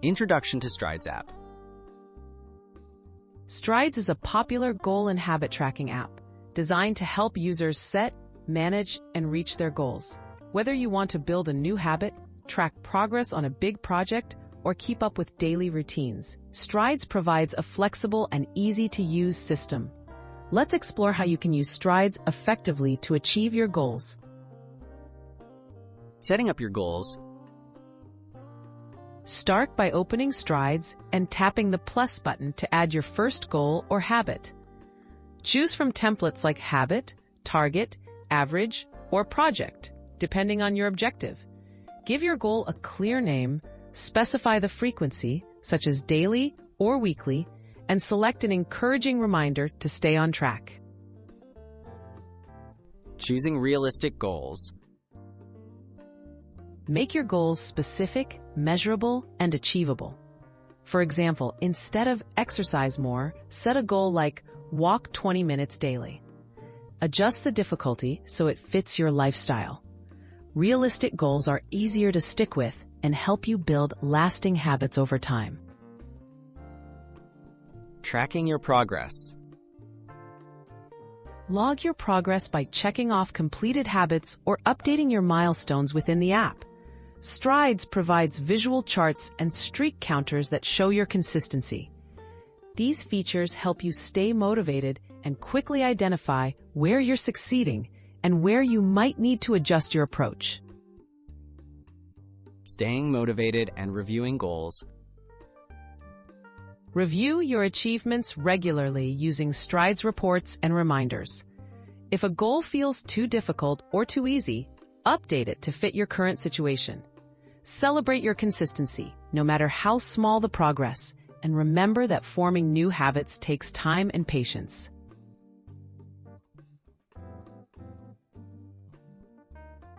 Introduction to Strides app. Strides is a popular goal and habit tracking app designed to help users set, manage, and reach their goals. Whether you want to build a new habit, track progress on a big project, or keep up with daily routines, Strides provides a flexible and easy-to-use system. Let's explore how you can use Strides effectively to achieve your goals. Setting up your goals. Start by opening Strides and tapping the plus button to add your first goal or habit. Choose from templates like habit, target, average, or project, depending on your objective. Give your goal a clear name, specify the frequency, such as daily or weekly, and select an encouraging reminder to stay on track. Choosing realistic goals. Make your goals specific, measurable, and achievable. For example, instead of exercise more, set a goal like walk 20 minutes daily. Adjust the difficulty so it fits your lifestyle. Realistic goals are easier to stick with and help you build lasting habits over time. Tracking your progress. Log your progress by checking off completed habits or updating your milestones within the app. Strides provides visual charts and streak counters that show your consistency. These features help you stay motivated and quickly identify where you're succeeding and where you might need to adjust your approach. Staying motivated and reviewing goals. Review your achievements regularly using Strides reports and reminders. If a goal feels too difficult or too easy, update it to fit your current situation. Celebrate your consistency, no matter how small the progress, and remember that forming new habits takes time and patience.